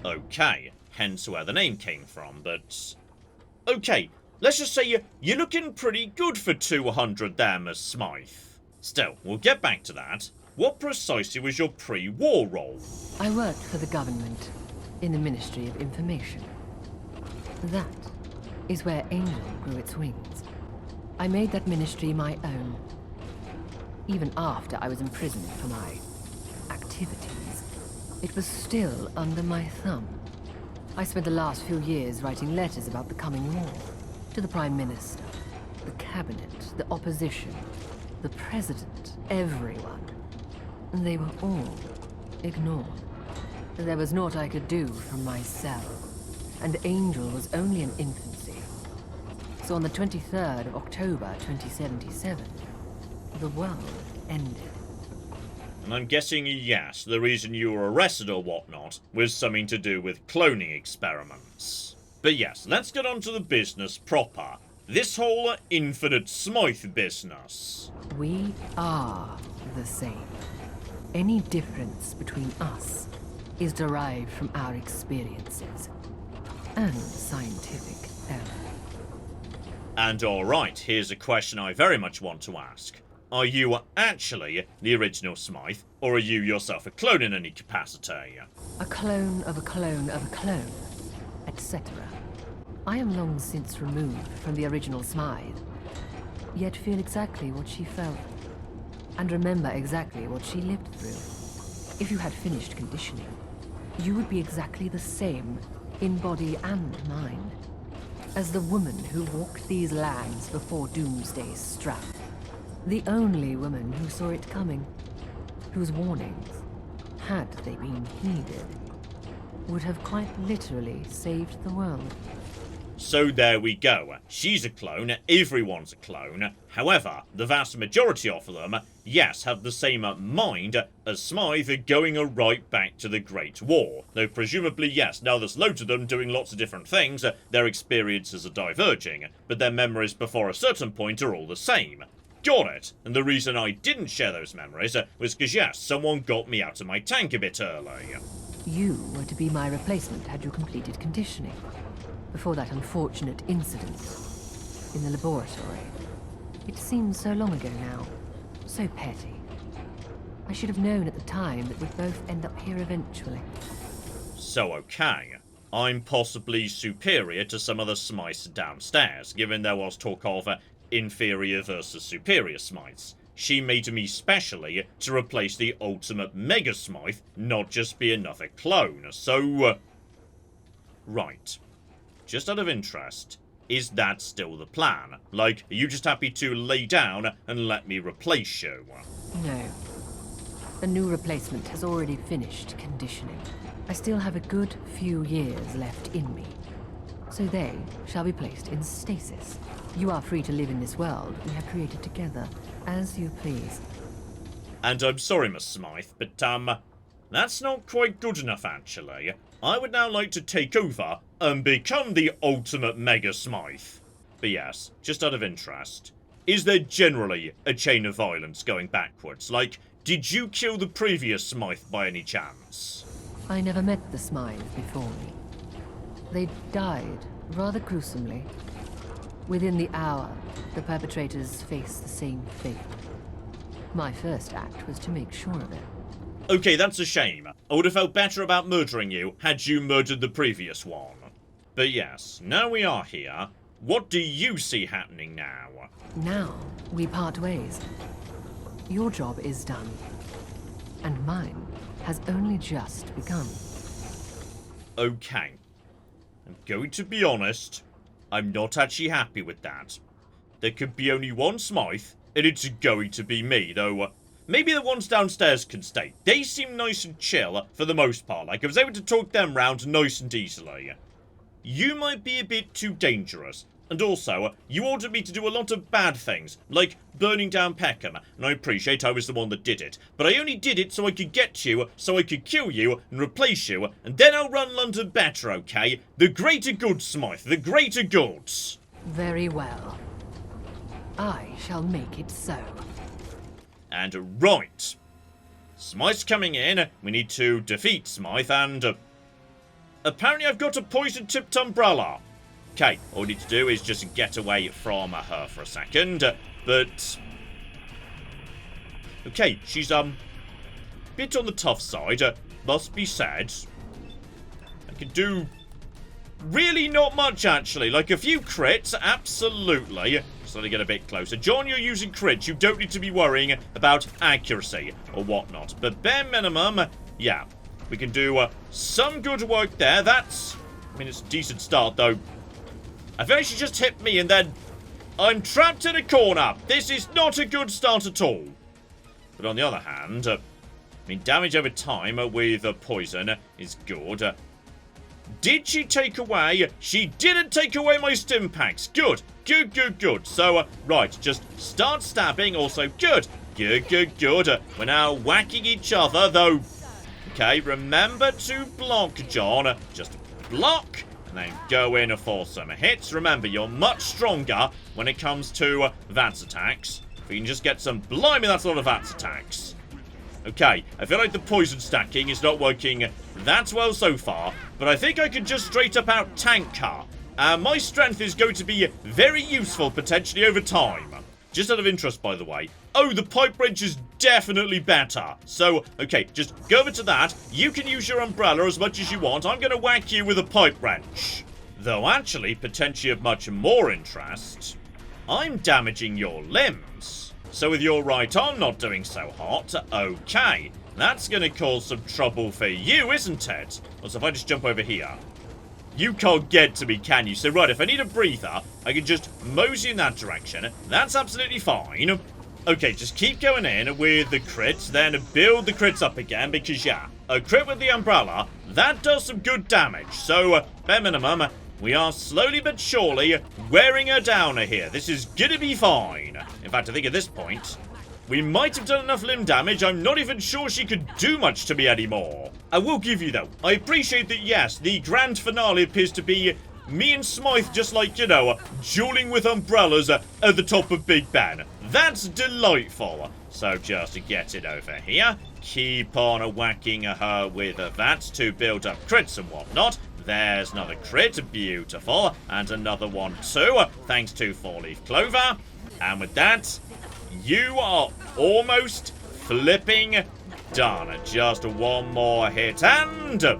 Okay, hence where the name came from, but... Okay, let's just say you're looking pretty good for 200 there, Miss Smythe. Still, we'll get back to that. What precisely was your pre-war role? I worked for the government in the Ministry of Information. That is where Angel grew its wings. I made that ministry my own. Even after I was imprisoned for my activities, it was still under my thumb. I spent the last few years writing letters about the coming war to the Prime Minister, the Cabinet, the opposition, the President, everyone. And they were all ignored. There was naught I could do from my cell, and Angel was only in infancy. So on the 23rd of October 2077, the world ended. And I'm guessing, yes, the reason you were arrested or whatnot was something to do with cloning experiments. But yes, let's get on to the business proper. This whole Infinite Smythe business. We are the same. Any difference between us is derived from our experiences and scientific error. And alright, here's a question I very much want to ask. Are you actually the original Smythe, or are you yourself a clone in any capacity? A clone of a clone of a clone, etc. I am long since removed from the original Smythe, yet feel exactly what she felt, and remember exactly what she lived through. If you had finished conditioning, you would be exactly the same in body and mind as the woman who walked these lands before Doomsday struck. The only woman who saw it coming, whose warnings, had they been heeded, would have quite literally saved the world. So there we go. She's a clone, everyone's a clone. However, the vast majority of them, yes, have the same mind as Smythe going right back to the Great War. Though presumably, yes, now there's loads of them doing lots of different things, their experiences are diverging, but their memories before a certain point are all the same. Got it. And the reason I didn't share those memories was because, yes, someone got me out of my tank a bit early. You were to be my replacement had you completed conditioning, before that unfortunate incident in the laboratory. It seems so long ago now, so petty. I should have known at the time that we'd both end up here eventually. So okay, I'm possibly superior to some of the Smythes downstairs, given there was talk of inferior versus superior Smythes. She made me specially to replace the ultimate Mega Smythe, not just be another clone, so... Right. Just out of interest, is that still the plan? Like, are you just happy to lay down and let me replace you? No. A new replacement has already finished conditioning. I still have a good few years left in me, so they shall be placed in stasis. You are free to live in this world we have created together, as you please. And I'm sorry, Miss Smythe, but, that's not quite good enough, actually. I would now like to take over and become the ultimate Mega Smythe. But yes, just out of interest, is there generally a chain of violence going backwards? Like, did you kill the previous Smythe by any chance? I never met the Smythe before me. They died rather gruesomely. Within the hour, the perpetrators faced the same fate. My first act was to make sure of it. Okay, that's a shame. I would have felt better about murdering you had you murdered the previous one. But yes, now we are here. What do you see happening now? Now, we part ways. Your job is done. And mine has only just begun. Okay. I'm going to be honest. I'm not actually happy with that. There could be only one Smythe, and it's going to be me, though. Maybe the ones downstairs can stay. They seem nice and chill, for the most part. Like, I was able to talk them round nice and easily. You might be a bit too dangerous. And also, you ordered me to do a lot of bad things, like burning down Peckham, and I appreciate I was the one that did it. But I only did it so I could get you, so I could kill you, and replace you, and then I'll run London better, okay? The greater good, Smythe, the greater good. Very well. I shall make it so. And right. Smythe's coming in, we need to defeat Smythe, and... apparently I've got a poison-tipped umbrella. Okay, all we need to do is just get away from her for a second, but... okay, she's, bit on the tough side, must be said. I can do really not much, actually. Like, a few crits, absolutely. Just let me get a bit closer. John, you're using crits. You don't need to be worrying about accuracy or whatnot. But bare minimum, yeah, we can do some good work there. That's... I mean, it's a decent start, though. I feel like she just hit me and then I'm trapped in a corner. This is not a good start at all. But on the other hand, I mean, damage over time with poison is good. Did she take away? She didn't take away my stim packs. Good, good, good, good. So, right, just start stabbing. Also, good, good, good, good. We're now whacking each other, though. Okay, remember to block, John. Just block. And then go in for some hits. Remember, you're much stronger when it comes to VATS attacks. If we can just get some... blimey, that's a lot of VATS attacks. Okay, I feel like the poison stacking is not working that well so far. But I think I could just straight up out tank her. My strength is going to be very useful potentially over time. Just out of interest, by the way. Oh, the pipe wrench is definitely better. So, okay, just go over to that. You can use your umbrella as much as you want. I'm going to whack you with a pipe wrench. Though actually, potentially of much more interest, I'm damaging your limbs. So with your right arm not doing so hot, okay. That's going to cause some trouble for you, isn't it? Also, if I just jump over here... you can't get to me, can you? So, right, if I need a breather, I can just mosey in that direction. That's absolutely fine. Okay, just keep going in with the crits, then build the crits up again, because, yeah, a crit with the umbrella, that does some good damage. So, bare minimum, we are slowly but surely wearing her down here. This is gonna be fine. In fact, I think at this point... we might have done enough limb damage. I'm not even sure she could do much to me anymore. I will give you, though, I appreciate that, yes, the grand finale appears to be me and Smythe just like, you know, dueling with umbrellas at the top of Big Ben. That's delightful. So just to get it over here, keep on whacking her with that to build up crits and whatnot. There's another crit, beautiful. And another one too, thanks to 4-leaf clover. And with that... you are almost flipping done. Just one more hit and... okay,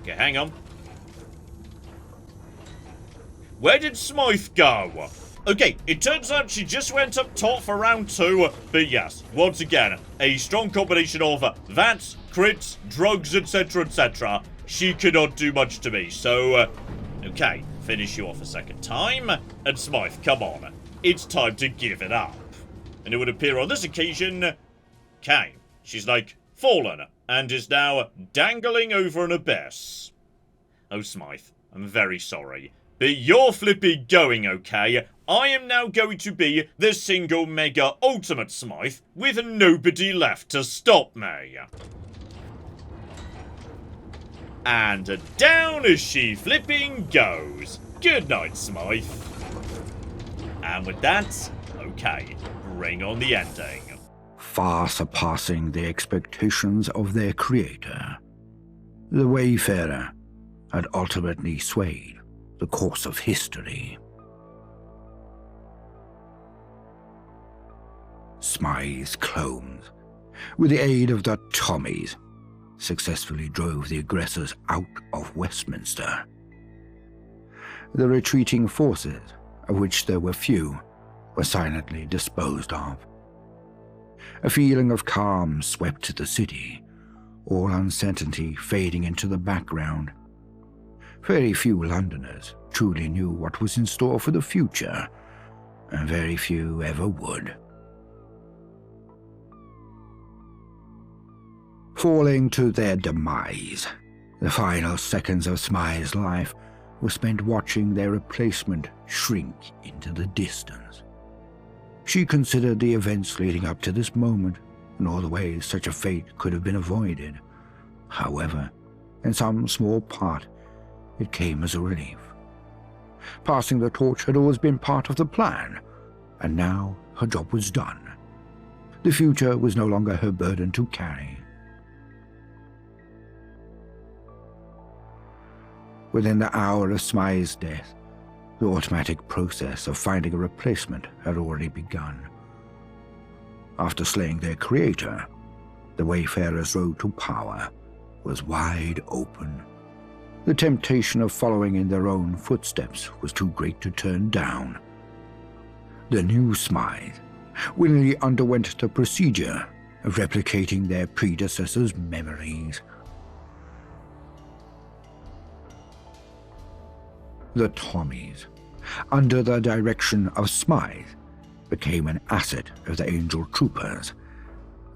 hang on. Where did Smythe go? Okay, it turns out she just went up top for round 2. But yes, once again, a strong combination of VATS, crits, drugs, etc, etc. She cannot do much to me. So, okay, finish you off a second time. And Smythe, come on. It's time to give it up. And it would appear on this occasion... okay, she's like fallen and is now dangling over an abyss. Oh, Smythe, I'm very sorry. But you're flipping going, okay? I am now going to be the single mega ultimate Smythe with nobody left to stop me. And down as she flipping goes. Good night, Smythe. And with that, okay, bring on the ending. Far surpassing the expectations of their creator, the Wayfarer had ultimately swayed the course of history. Smythe's clones with the aid of the Tommies, successfully drove the aggressors out of Westminster. The retreating forces, of which there were few, were silently disposed of. A feeling of calm swept the city, all uncertainty fading into the background. Very few Londoners truly knew what was in store for the future, and very few ever would. Falling to their demise, the final seconds of Smythe's life were spent watching their replacement shrink into the distance. She considered the events leading up to this moment and all the ways such a fate could have been avoided. However, in some small part, it came as a relief. Passing the torch had always been part of the plan, and now her job was done. The future was no longer her burden to carry. Within the hour of Smythe's death, the automatic process of finding a replacement had already begun. After slaying their creator, the Wayfarer's road to power was wide open. The temptation of following in their own footsteps was too great to turn down. The new Smythe willingly underwent the procedure of replicating their predecessors' memories. The Tommies, under the direction of Smythe, became an asset of the Angel Troopers,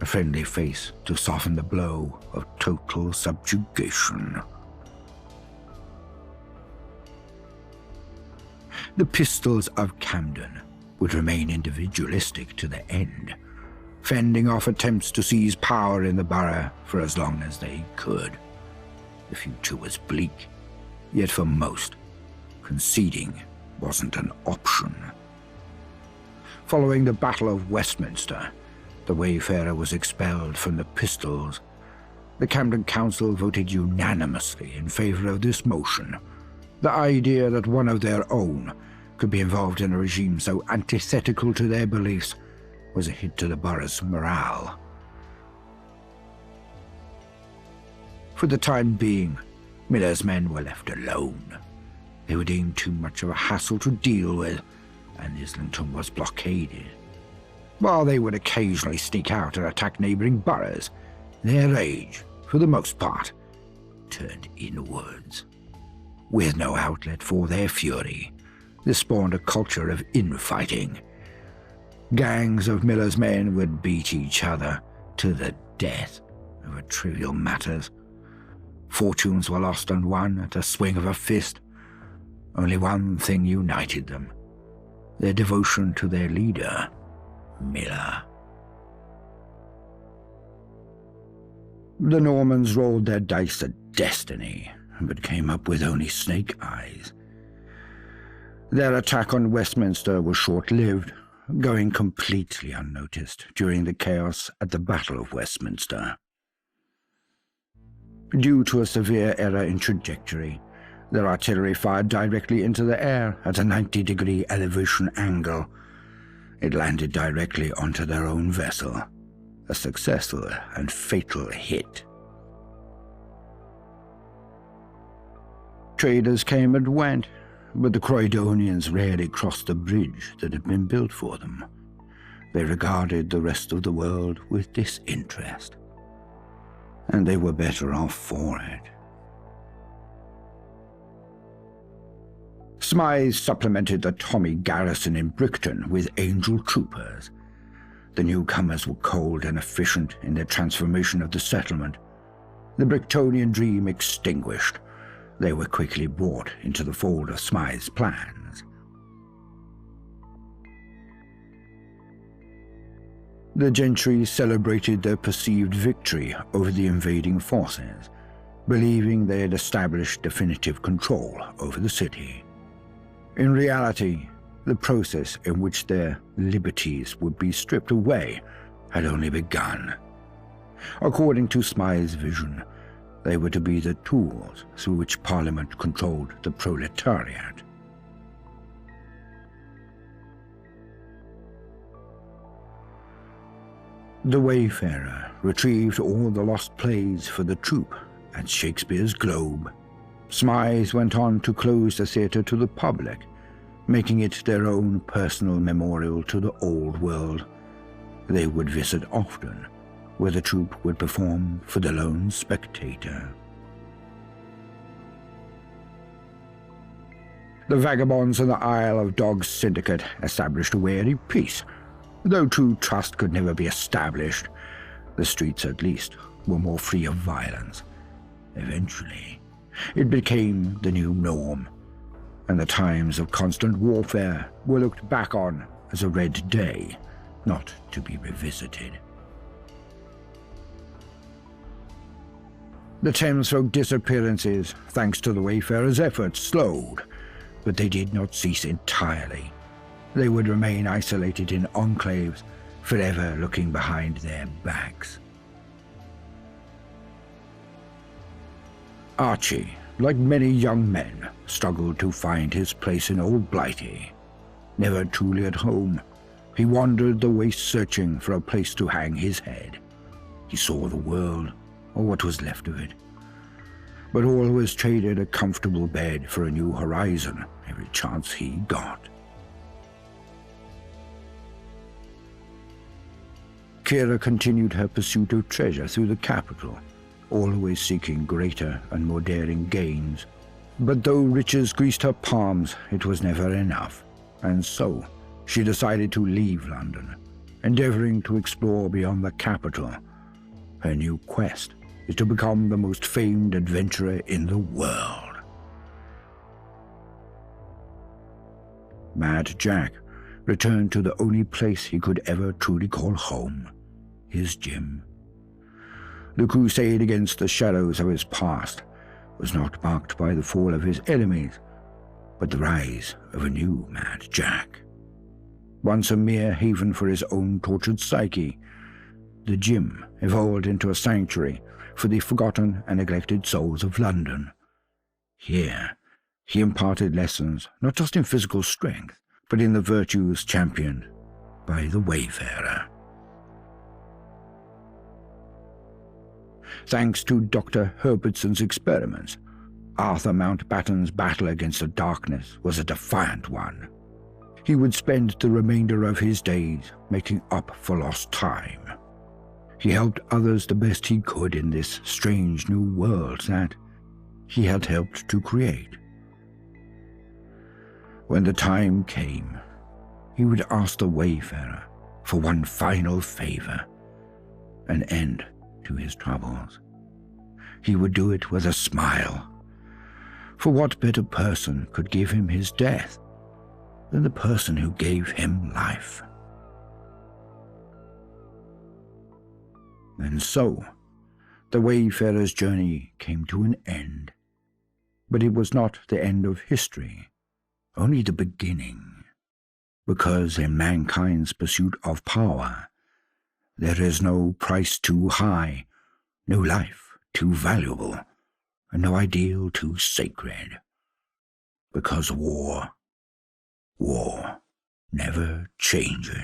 a friendly face to soften the blow of total subjugation. The Pistols of Camden would remain individualistic to the end, fending off attempts to seize power in the borough for as long as they could. The future was bleak, yet for most, conceding wasn't an option. Following the Battle of Westminster, the Wayfarer was expelled from the Pistols. The Camden Council voted unanimously in favor of this motion. The idea that one of their own could be involved in a regime so antithetical to their beliefs was a hit to the borough's morale. For the time being, Miller's men were left alone. They were deemed too much of a hassle to deal with, and Islington was blockaded. While they would occasionally sneak out and attack neighbouring boroughs, their rage, for the most part, turned inwards. With no outlet for their fury, this spawned a culture of infighting. Gangs of Miller's men would beat each other to the death over trivial matters. Fortunes were lost and won at a swing of a fist. Only one thing united them: their devotion to their leader, Miller. The Normans rolled their dice at destiny, but came up with only snake eyes. Their attack on Westminster was short-lived, going completely unnoticed during the chaos at the Battle of Westminster. Due to a severe error in trajectory, their artillery fired directly into the air at a 90-degree elevation angle. It landed directly onto their own vessel, a successful and fatal hit. Traders came and went, but the Croydonians rarely crossed the bridge that had been built for them. They regarded the rest of the world with disinterest, and they were better off for it. Smythe supplemented the Tommy garrison in Brickton with Angel Troopers. The newcomers were cold and efficient in their transformation of the settlement. The Bricktonian dream extinguished, they were quickly brought into the fold of Smythe's plans. The gentry celebrated their perceived victory over the invading forces, believing they had established definitive control over the city. In reality, the process in which their liberties would be stripped away had only begun. According to Smythe's vision, they were to be the tools through which Parliament controlled the proletariat. The Wayfarer retrieved all the lost plays for the troupe at Shakespeare's Globe. Smythe went on to close the theatre to the public, making it their own personal memorial to the old world. They would visit often, where the troupe would perform for the lone spectator. The vagabonds in the Isle of Dogs syndicate established a wary peace. Though true trust could never be established, the streets at least were more free of violence. Eventually, it became the new norm, and the times of constant warfare were looked back on as a red day, not to be revisited. The Thamesfolk disappearances, thanks to the Wayfarers' efforts, slowed, but they did not cease entirely. They would remain isolated in enclaves, forever looking behind their backs. Archie, like many young men, struggled to find his place in Old Blighty. Never truly at home, he wandered the waste searching for a place to hang his head. He saw the world, or what was left of it, but always traded a comfortable bed for a new horizon every chance he got. Kira continued her pursuit of treasure through the capital, always seeking greater and more daring gains. But though riches greased her palms, it was never enough, and so she decided to leave London, endeavoring to explore beyond the capital. Her new quest is to become the most famed adventurer in the world. Mad Jack returned to the only place he could ever truly call home, his gym. The crusade against the shadows of his past was not marked by the fall of his enemies, but the rise of a new Mad Jack. Once a mere haven for his own tortured psyche, the gym evolved into a sanctuary for the forgotten and neglected souls of London. Here, he imparted lessons not just in physical strength, but in the virtues championed by the Wayfarer. Thanks to Dr. Herbertson's experiments, Arthur Mountbatten's battle against the darkness was a defiant one. He would spend the remainder of his days making up for lost time. He helped others the best he could in this strange new world that he had helped to create. When the time came, he would ask the Wayfarer for one final favor, an end to his troubles. He would do it with a smile. For what better person could give him his death than the person who gave him life? And so, the Wayfarer's journey came to an end. But it was not the end of history, only the beginning. Because in mankind's pursuit of power, there is no price too high, no life too valuable, and no ideal too sacred. Because war never changes.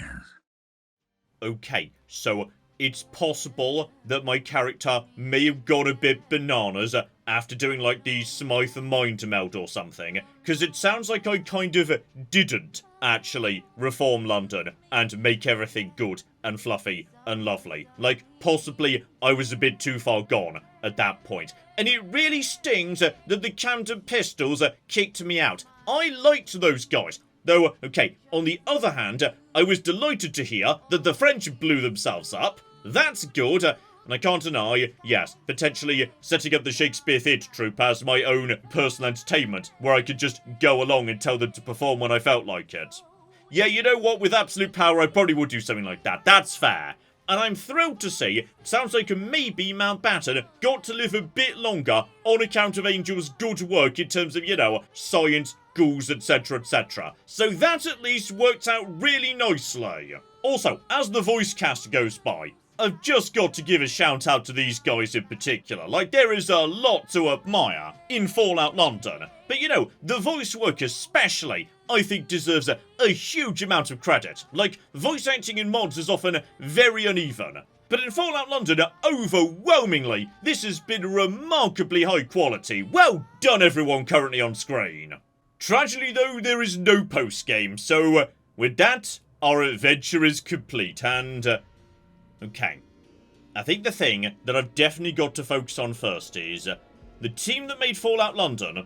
Okay, so it's possible that my character may have gone a bit bananas after doing like the Smythe mind melt or something, because it sounds like I kind of didn't actually reform London and make everything good and fluffy and lovely. Like, possibly I was a bit too far gone at that point. And it really stings that the Camden Pistols kicked me out. I liked those guys. Though, okay, on the other hand, I was delighted to hear that the French blew themselves up. That's good, and I can't deny, yes, potentially setting up the Shakespeare Theatre troupe as my own personal entertainment, where I could just go along and tell them to perform when I felt like it. Yeah, you know what, with absolute power I probably would do something like that, that's fair. And I'm thrilled to see, sounds like maybe Mountbatten got to live a bit longer on account of Angel's good work in terms of, you know, science, ghouls, etc, etc. So that at least worked out really nicely. Also, as the voice cast goes by, I've just got to give a shout out to these guys in particular. Like, there is a lot to admire in Fallout London. But you know, the voice work especially, I think deserves a huge amount of credit. Like, voice acting in mods is often very uneven. But in Fallout London, overwhelmingly, this has been remarkably high quality. Well done everyone currently on screen. Tragically though, there is no post-game, so with that, our adventure is complete, and okay. I think the thing that I've definitely got to focus on first is the team that made Fallout London,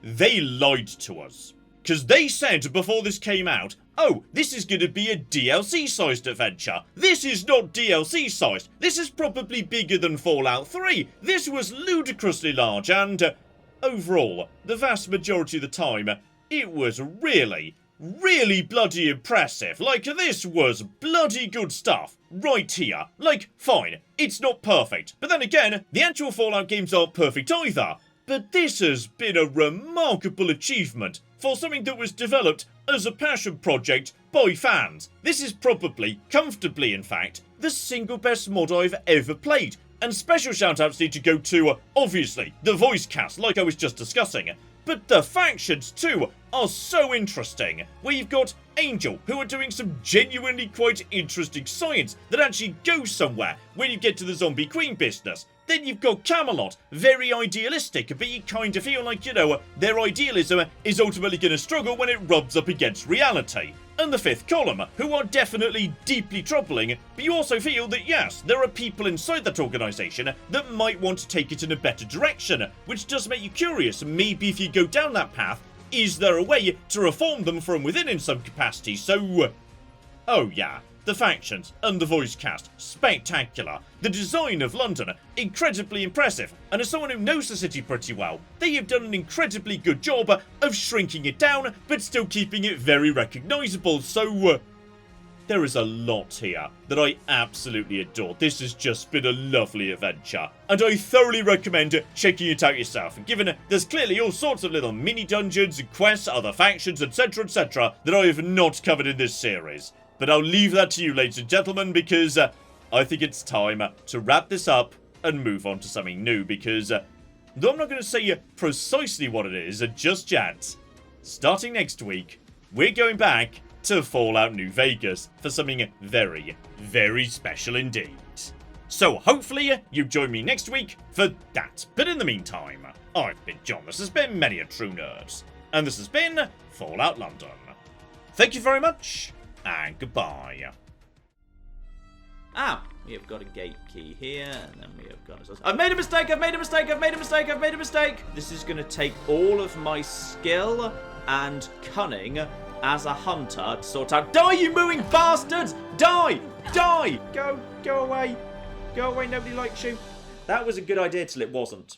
they lied to us. Because they said before this came out, oh, this is going to be a DLC-sized adventure. This is not DLC-sized. This is probably bigger than Fallout 3. This was ludicrously large, and overall, the vast majority of the time, it was really bloody impressive. Like, this was bloody good stuff right here. Like, fine, it's not perfect. But then again, the actual Fallout games aren't perfect either. But this has been a remarkable achievement for something that was developed as a passion project by fans. This is probably, comfortably in fact, the single best mod I've ever played. And special shoutouts need to go to, obviously, the voice cast, like I was just discussing. But the factions, too, are so interesting. Where you've got Angel, who are doing some genuinely quite interesting science that actually goes somewhere when you get to the Zombie Queen business. Then you've got Camelot, very idealistic, but you kind of feel like, you know, their idealism is ultimately going to struggle when it rubs up against reality. And the fifth column, who are definitely deeply troubling, but you also feel that yes, there are people inside that organisation that might want to take it in a better direction, which does make you curious. Maybe if you go down that path, is there a way to reform them from within in some capacity? So, oh yeah. The factions and the voice cast, spectacular. The design of London, incredibly impressive. And as someone who knows the city pretty well, they have done an incredibly good job of shrinking it down, but still keeping it very recognisable. So, there is a lot here that I absolutely adore. This has just been a lovely adventure. And I thoroughly recommend checking it out yourself. And given there's clearly all sorts of little mini dungeons and quests, other factions, etc, that I have not covered in this series. But I'll leave that to you, ladies and gentlemen, because I think it's time to wrap this up and move on to something new, because though I'm not going to say precisely what it is just yet, starting next week, we're going back to Fallout New Vegas for something very, very special indeed. So hopefully you join me next week for that. But in the meantime, I've been John, this has been Many a True Nerd, and this has been Fallout London. Thank you very much, and goodbye. We have got a gate key here, and then we have got... I've made a mistake, I've made a mistake, I've made a mistake, I've made a mistake! This is going to take all of my skill and cunning as a hunter to sort out... Die, you mooing bastards! Die! Die! Go away. Go away, nobody likes you. That was a good idea till it wasn't.